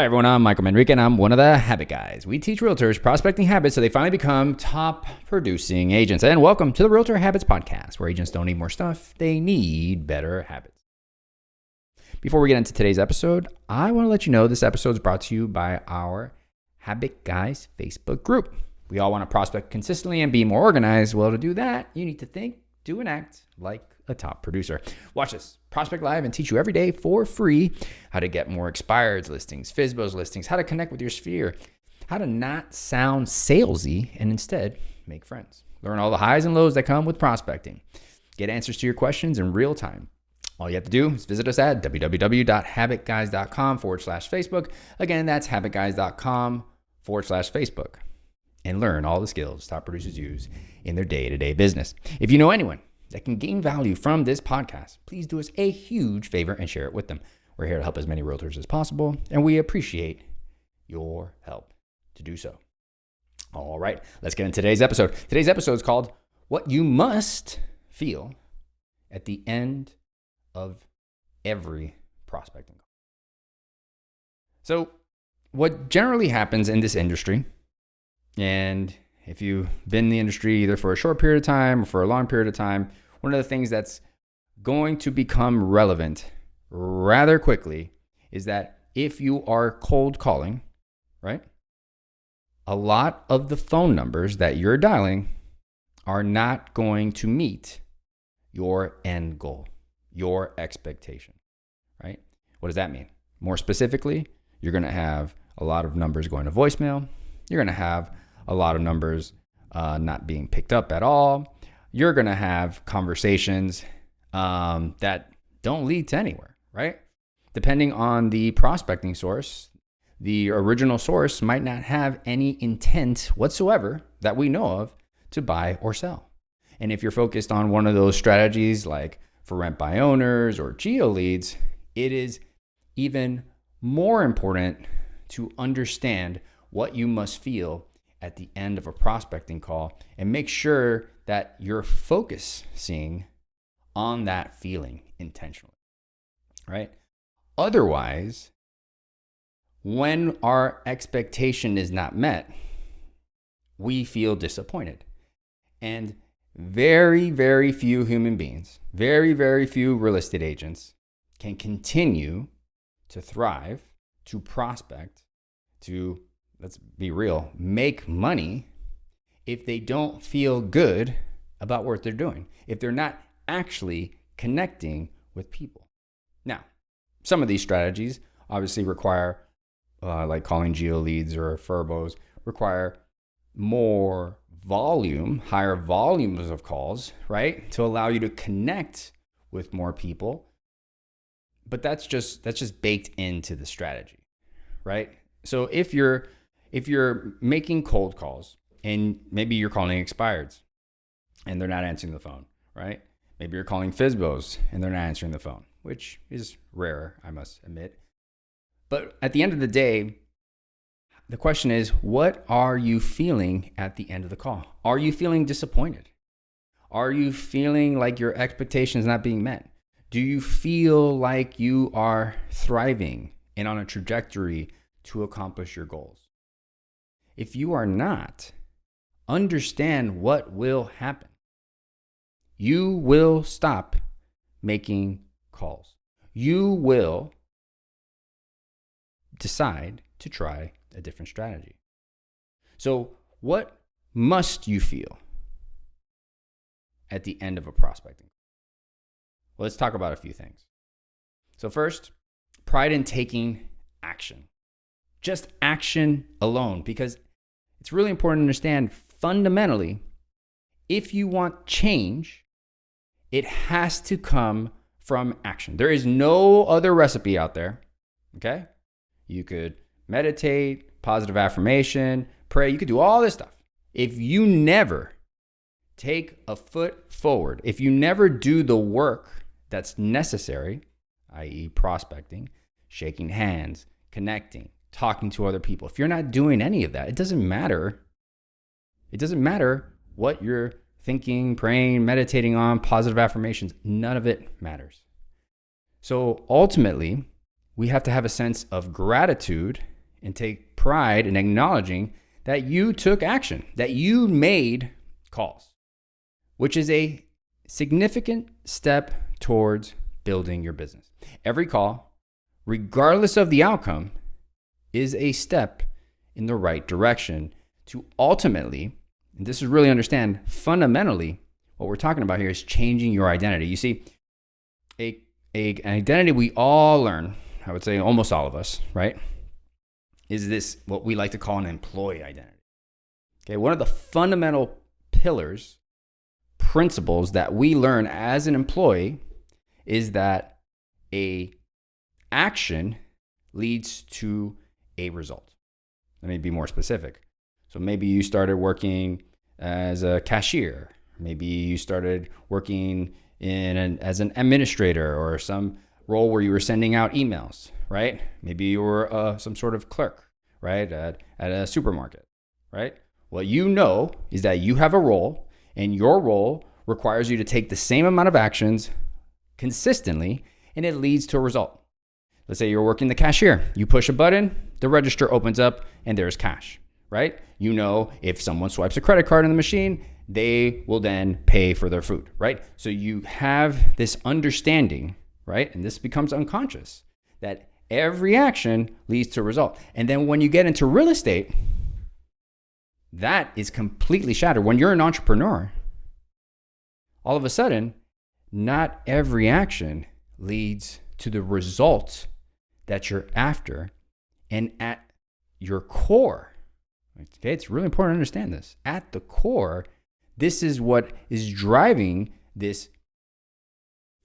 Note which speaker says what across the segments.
Speaker 1: Hi everyone, I'm Michael Manrique and I'm one of the Habit Guys. We teach realtors prospecting habits so they finally become top producing agents. And welcome to the Realtor Habits Podcast, where agents don't need more stuff, they need better habits. Before we get into today's episode, I want to let you know this episode is brought to you by our Habit Guys Facebook group. We all want to prospect consistently and be more organized. Well, to do that, you need to think, do, and act like a top producer. Watch this. Prospect Live and teach you every day for free how to get more expired listings, FSBOs listings, how to connect with your sphere, how to not sound salesy and instead make friends. Learn all the highs and lows that come with prospecting. Get answers to your questions in real time. All you have to do is visit us at www.habitguys.com/Facebook. Again, that's habitguys.com/Facebook. And learn all the skills top producers use in their day-to-day business. If you know anyone that can gain value from this podcast, please do us a huge favor and share it with them. We're here to help as many realtors as possible, and we appreciate your help to do so. All right, let's get into today's episode. Today's episode is called What You Must Feel at the End of Every Prospecting Call. So what generally happens in this industry, and if you've been in the industry either for a short period of time or for a long period of time, one of the things that's going to become relevant rather quickly is that if you are cold calling, right, a lot of the phone numbers that you're dialing are not going to meet your end goal, your expectation, right? What does that mean? More specifically, you're going to have a lot of numbers going to voicemail. You're going to have a lot of numbers not being picked up at all. You're going to have conversations that don't lead to anywhere, right? Depending on the prospecting source, the original source might not have any intent whatsoever that we know of to buy or sell. And if you're focused on one of those strategies like for rent by owners or geo leads, it is even more important to understand what you must feel at the end of a prospecting call and make sure that you're focusing on that feeling intentionally, right? Otherwise, when our expectation is not met, we feel disappointed. And very, very few human beings, very, very few real estate agents can continue to thrive, to prospect, to, let's be real, make money if they don't feel good about what they're doing, if they're not actually connecting with people. Now, some of these strategies obviously require, like calling geo leads or FSBOs, require more volume, higher volumes of calls, right? To allow you to connect with more people. But that's just baked into the strategy, right? So if you're making cold calls and maybe you're calling expireds and they're not answering the phone, right? Maybe you're calling FSBOs and they're not answering the phone, which is rare, I must admit. But at the end of the day, the question is, what are you feeling at the end of the call? Are you feeling disappointed? Are you feeling like your expectations not being met? Do you feel like you are thriving and on a trajectory to accomplish your goals? If you are not, understand what will happen. You will stop making calls. You will decide to try a different strategy. So what must you feel at the end of a prospecting? Well, let's talk about a few things. So first, pride in taking action. Just action alone, because it's really important to understand fundamentally, if you want change, it has to come from action. There is no other recipe out there, okay? You could meditate, positive affirmation, pray, you could do all this stuff. If you never take a foot forward, if you never do the work that's necessary, i.e. prospecting, shaking hands, connecting, talking to other people, if you're not doing any of that, it doesn't matter. It doesn't matter what you're thinking, praying, meditating on, positive affirmations. None of it matters. So ultimately, we have to have a sense of gratitude and take pride in acknowledging that you took action, that you made calls, which is a significant step towards building your business. Every call, regardless of the outcome, is a step in the right direction to ultimately, and this is really understand, fundamentally, what we're talking about here is changing your identity. You see, an identity we all learn, I would say almost all of us, right, is this what we like to call an employee identity. Okay, one of the fundamental pillars, principles that we learn as an employee is that a action leads to a result. Let me be more specific. So maybe you started working as a cashier. Maybe you started working as an administrator or some role where you were sending out emails, right? Maybe you were some sort of clerk, right, at a supermarket, right? What you know is that you have a role, and your role requires you to take the same amount of actions consistently, and it leads to a result. Let's say you're working the cashier. You push a button, the register opens up, and there's cash, right? You know if someone swipes a credit card in the machine, they will then pay for their food, right? So you have this understanding, right? And this becomes unconscious, that every action leads to a result. And then when you get into real estate, that is completely shattered. When you're an entrepreneur, all of a sudden, not every action leads to the result that you're after. And at your core, okay, it's really important to understand this. At the core, this is what is driving these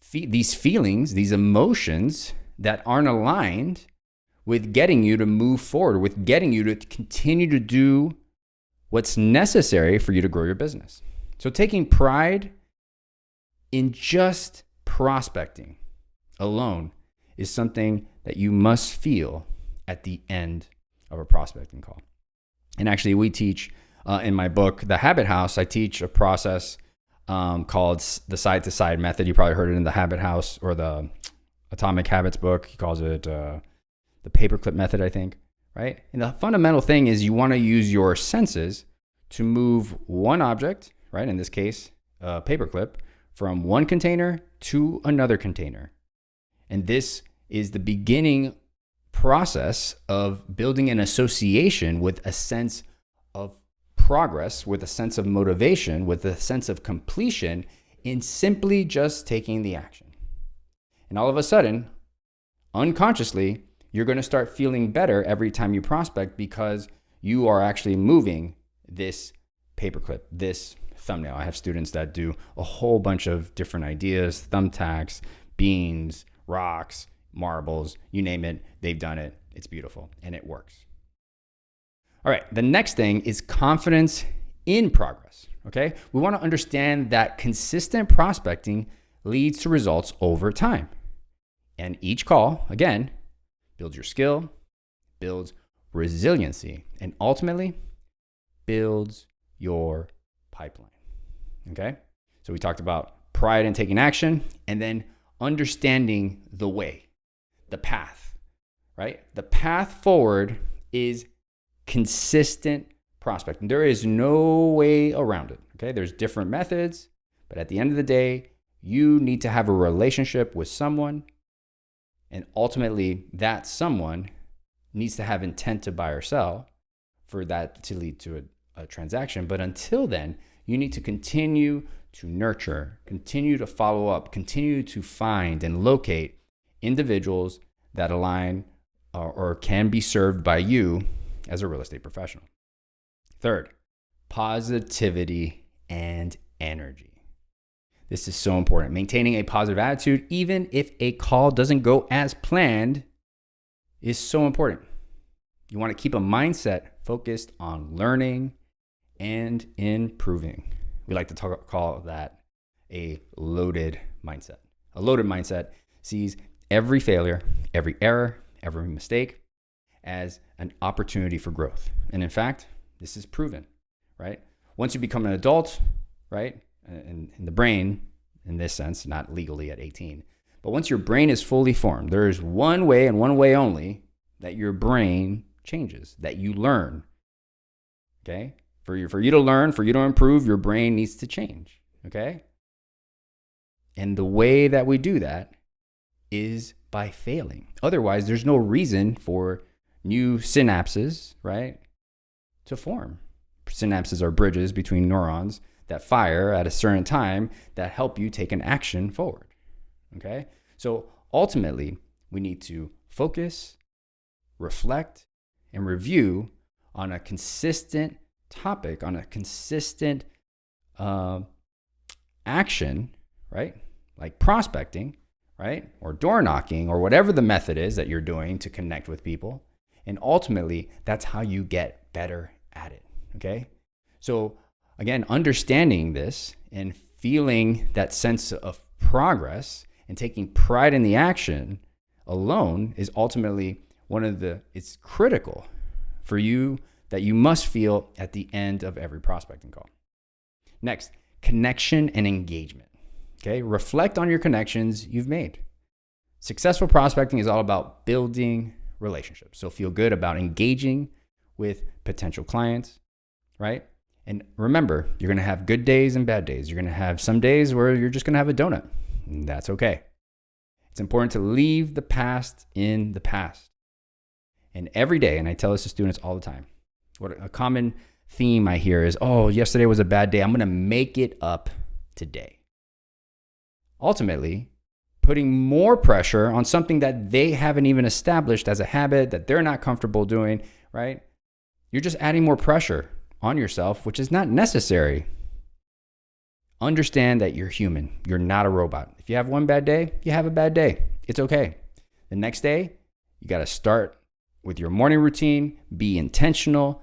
Speaker 1: feelings, these emotions that aren't aligned with getting you to move forward, with getting you to continue to do what's necessary for you to grow your business. So taking pride in just prospecting alone is something that you must feel at the end of a prospecting call. And actually, we teach in my book, The Habit House, I teach a process called the side-to-side method. You probably heard it in the Habit House or the Atomic Habits book. He calls it the paperclip method, I think, right? And the fundamental thing is you want to use your senses to move one object, right? In this case, a paperclip, from one container to another container. And this is the beginning process of building an association with a sense of progress, with a sense of motivation, with a sense of completion in simply just taking the action. And all of a sudden, unconsciously, you're going to start feeling better every time you prospect because you are actually moving this paperclip, this thumbnail. I have students that do a whole bunch of different ideas, thumbtacks, beans, rocks, marbles, you name it, they've done it. It's beautiful and it works. All right, the next thing is confidence in progress, okay? We want to understand that consistent prospecting leads to results over time. And each call, again, builds your skill, builds resiliency, and ultimately builds your pipeline, okay? So we talked about pride in taking action and then understanding the way, the path, right? The path forward is consistent prospecting. There is no way around it, okay? There's different methods, but at the end of the day, you need to have a relationship with someone, and ultimately that someone needs to have intent to buy or sell for that to lead to a transaction. But until then, you need to continue to nurture, continue to follow up, continue to find and locate individuals that align or can be served by you as a real estate professional. Third, positivity and energy. This is so important. Maintaining a positive attitude, even if a call doesn't go as planned, is so important. You want to keep a mindset focused on learning and improving. We like to call that a loaded mindset. A loaded mindset sees every failure, every error, every mistake as an opportunity for growth. And in fact, this is proven, right? Once you become an adult, right, in the brain, in this sense, not legally at 18, But once your brain is fully formed, there is one way and one way only that your brain changes, that you learn. Okay? For you to learn, for you to improve, your brain needs to change. Okay? And the way that we do that is by failing. Otherwise, there's no reason for new synapses, right, to form. Synapses are bridges between neurons that fire at a certain time that help you take an action forward. Okay? So ultimately, we need to focus, reflect, and review on a consistent topic, on a consistent action, right? Like prospecting, right? Or door knocking, or whatever the method is that you're doing to connect with people. And ultimately, that's how you get better at it, okay? So again, understanding this and feeling that sense of progress and taking pride in the action alone is ultimately it's critical for you that you must feel at the end of every prospecting call. Next, connection and engagement. Okay, reflect on your connections you've made. Successful prospecting is all about building relationships. So feel good about engaging with potential clients, right? And remember, you're going to have good days and bad days. You're going to have some days where you're just going to have a donut. And that's okay. It's important to leave the past in the past. And every day, and I tell this to students all the time, what a common theme I hear is, oh, yesterday was a bad day. I'm going to make it up today. Ultimately, putting more pressure on something that they haven't even established as a habit that they're not comfortable doing, right? You're just adding more pressure on yourself, which is not necessary. Understand that you're human. You're not a robot. If you have one bad day, you have a bad day. It's okay. The next day, you got to start with your morning routine, be intentional,